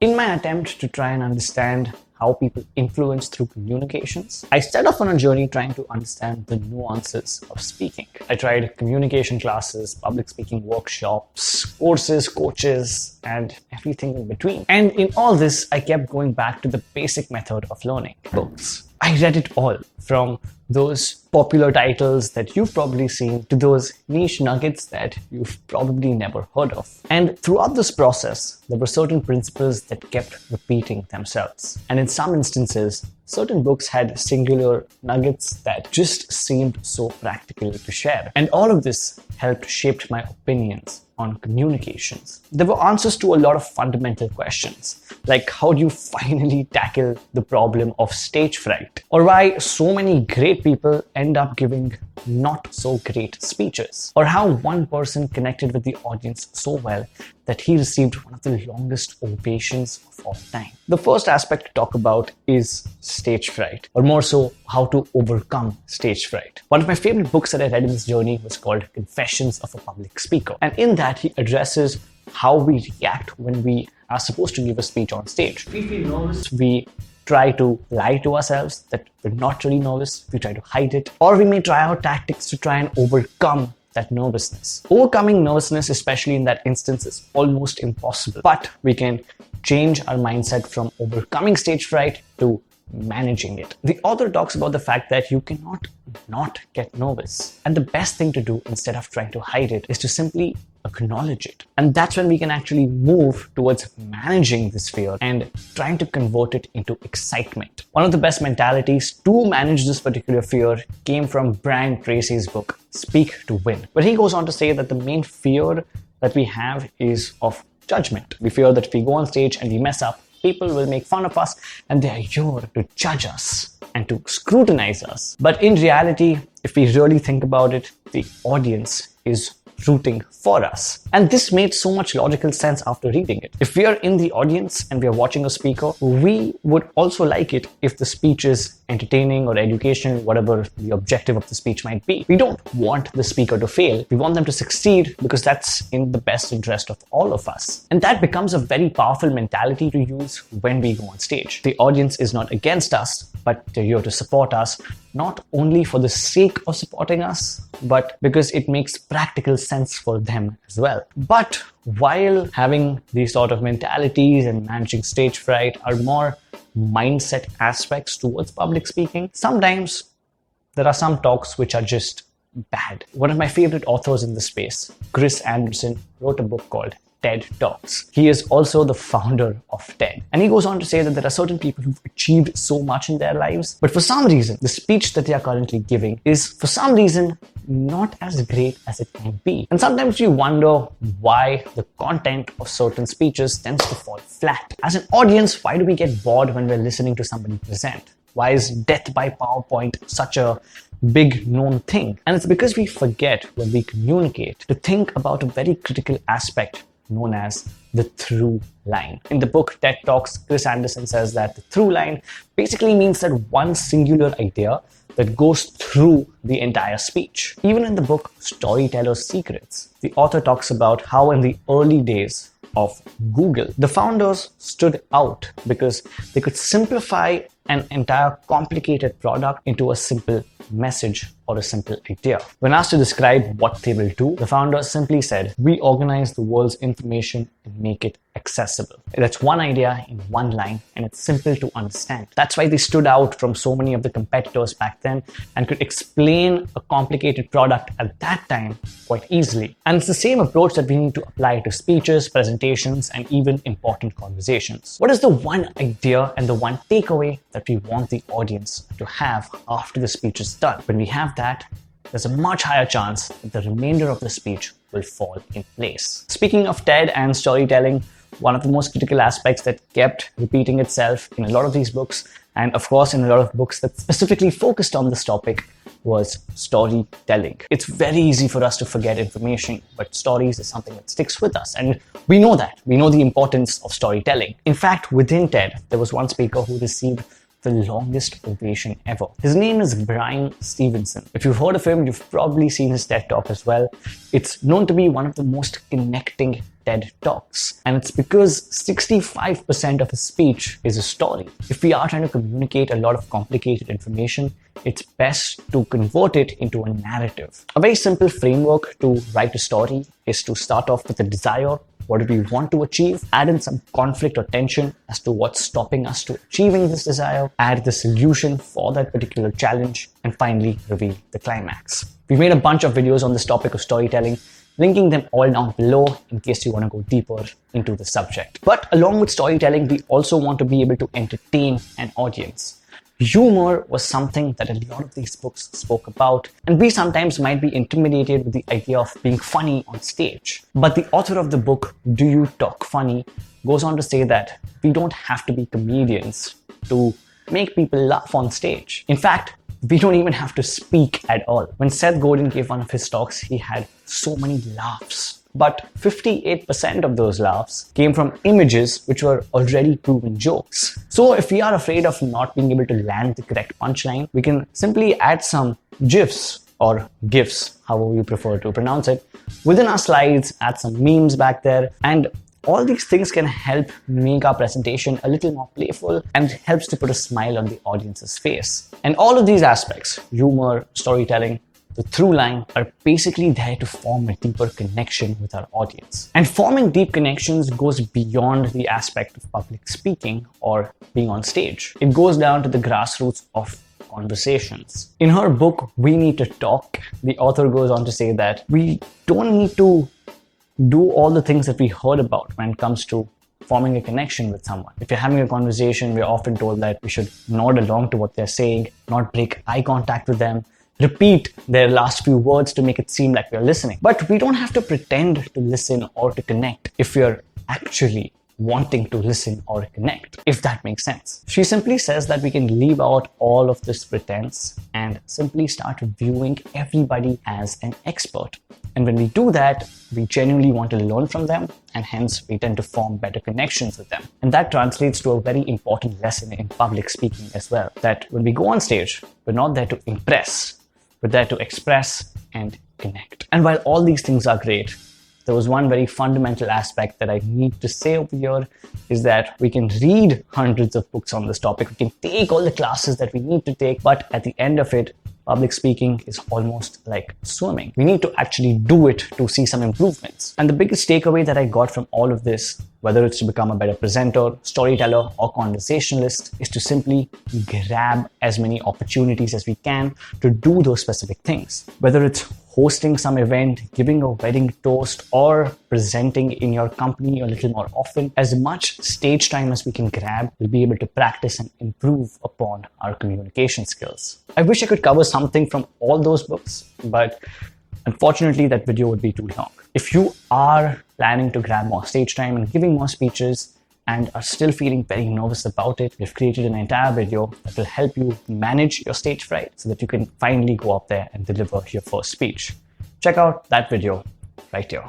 In my attempt to try and understand how people influence through communications, I set off on a journey trying to understand the nuances of speaking. I tried communication classes, public speaking workshops, courses, coaches, and everything in between. And in all this, I kept going back to the basic method of learning: books. I read it all, from those popular titles that you've probably seen to those niche nuggets that you've probably never heard of. And throughout this process, there were certain principles that kept repeating themselves. And in some instances, certain books had singular nuggets that just seemed so practical to share. And all of this helped shape my opinions on communications. There were answers to a lot of fundamental questions, like how do you finally tackle the problem of stage fright, or why so many great people end up giving not so great speeches, or how one person connected with the audience so well that he received one of the longest ovations of all time. The first aspect to talk about is stage fright, or more so, how to overcome stage fright. One of my favorite books that I read in this journey was called Confessions of a Public Speaker. And in that, he addresses how we react when we are supposed to give a speech on stage. If we feel nervous, we try to lie to ourselves that we're not really nervous, we try to hide it, or we may try out tactics to try and overcome that nervousness. Overcoming nervousness, especially in that instance, is almost impossible, but we can change our mindset from overcoming stage fright to managing it. The author talks about the fact that you cannot not get nervous, and the best thing to do instead of trying to hide it is to simply acknowledge it. And that's when we can actually move towards managing this fear and trying to convert it into excitement. One of the best mentalities to manage this particular fear came from Brian Tracy's book, Speak to Win, where he goes on to say that the main fear that we have is of judgment. We fear that if we go on stage and we mess up, people will make fun of us and they are here to judge us and to scrutinize us. But in reality, if we really think about it, the audience is rooting for us. And this made so much logical sense after reading it. If we are in the audience and we are watching a speaker, we would also like it if the speech is entertaining or educational, whatever the objective of the speech might be. We don't want the speaker to fail. We want them to succeed because that's in the best interest of all of us. And that becomes a very powerful mentality to use when we go on stage. The audience is not against us, but they're here to support us, not only for the sake of supporting us, but because it makes practical sense for them as well. But while having these sort of mentalities and managing stage fright are more mindset aspects towards public speaking, sometimes there are some talks which are just bad. One of my favorite authors in this space, Chris Anderson, wrote a book called TED Talks. He is also the founder of TED. And he goes on to say that there are certain people who've achieved so much in their lives, but for some reason, the speech that they are currently giving is for some reason not as great as it can be. And sometimes you wonder why the content of certain speeches tends to fall flat. As an audience, why do we get bored when we're listening to somebody present? Why is death by PowerPoint such a big known thing? And it's because we forget when we communicate to think about a very critical aspect known as the through line. In the book TED Talks, Chris Anderson says that the through line basically means that one singular idea that goes through the entire speech. Even in the book Storyteller's Secrets, the author talks about how in the early days of Google, the founders stood out because they could simplify an entire complicated product into a simple message or a simple idea. When asked to describe what they will do, the founders simply said, "We organize the world's information and make it accessible." That's one idea in one line, and it's simple to understand. That's why they stood out from so many of the competitors back then and could explain a complicated product at that time quite easily. And it's the same approach that we need to apply to speeches, presentations, and even important conversations. What is the one idea and the one takeaway that we want the audience to have after the speech is done? When we have that, there's a much higher chance that the remainder of the speech will fall in place. Speaking of TED and storytelling, one of the most critical aspects that kept repeating itself in a lot of these books, and of course in a lot of books that specifically focused on this topic, was storytelling. It's very easy for us to forget information, but stories is something that sticks with us. And we know that. We know the importance of storytelling. In fact, within TED, there was one speaker who received the longest ovation ever. His name is Brian Stevenson. If you've heard of him, you've probably seen his TED Talk as well. It's known to be one of the most connecting TED Talks, and it's because 65% of his speech is a story. If we are trying to communicate a lot of complicated information, it's best to convert it into a narrative. A very simple framework to write a story is to start off with a desire. What do we want to achieve? Add in some conflict or tension as to what's stopping us to achieving this desire. Add the solution for that particular challenge, and finally reveal the climax. We've made a bunch of videos on this topic of storytelling, linking them all down below in case you want to go deeper into the subject. But along with storytelling, we also want to be able to entertain an audience. Humor was something that a lot of these books spoke about, and we sometimes might be intimidated with the idea of being funny on stage. But the author of the book, Do You Talk Funny, goes on to say that we don't have to be comedians to make people laugh on stage. In fact, we don't even have to speak at all. When Seth Godin gave one of his talks, he had so many laughs. But 58% of those laughs came from images which were already proven jokes. So if we are afraid of not being able to land the correct punchline, we can simply add some GIFs or GIFs, however you prefer to pronounce it, within our slides, add some memes back there, and all these things can help make our presentation a little more playful and helps to put a smile on the audience's face. And all of these aspects, humor, storytelling, the through line, are basically there to form a deeper connection with our audience. And forming deep connections goes beyond the aspect of public speaking or being on stage. It goes down to the grassroots of conversations. In her book, We Need to Talk, the author goes on to say that we don't need to do all the things that we heard about when it comes to forming a connection with someone. If you're having a conversation, we're often told that we should nod along to what they're saying, not break eye contact with them, repeat their last few words to make it seem like we're listening. But we don't have to pretend to listen or to connect if we're actually wanting to listen or connect, if that makes sense. She simply says that we can leave out all of this pretense and simply start viewing everybody as an expert. And when we do that, we genuinely want to learn from them, and hence we tend to form better connections with them. And that translates to a very important lesson in public speaking as well, that when we go on stage, we're not there to impress, we're there to express and connect. And while all these things are great, there was one very fundamental aspect that I need to say over here, is that we can read hundreds of books on this topic, we can take all the classes that we need to take, but at the end of it, public speaking is almost like swimming. We need to actually do it to see some improvements. And the biggest takeaway that I got from all of this, whether it's to become a better presenter, storyteller, or conversationalist, is to simply grab as many opportunities as we can to do those specific things. Whether it's hosting some event, giving a wedding toast, or presenting in your company a little more often, as much stage time as we can grab, we'll be able to practice and improve upon our communication skills. I wish I could cover something from all those books, but unfortunately that video would be too long. If you are planning to grab more stage time and giving more speeches and are still feeling very nervous about it, we've created an entire video that will help you manage your stage fright so that you can finally go up there and deliver your first speech. Check out that video right here.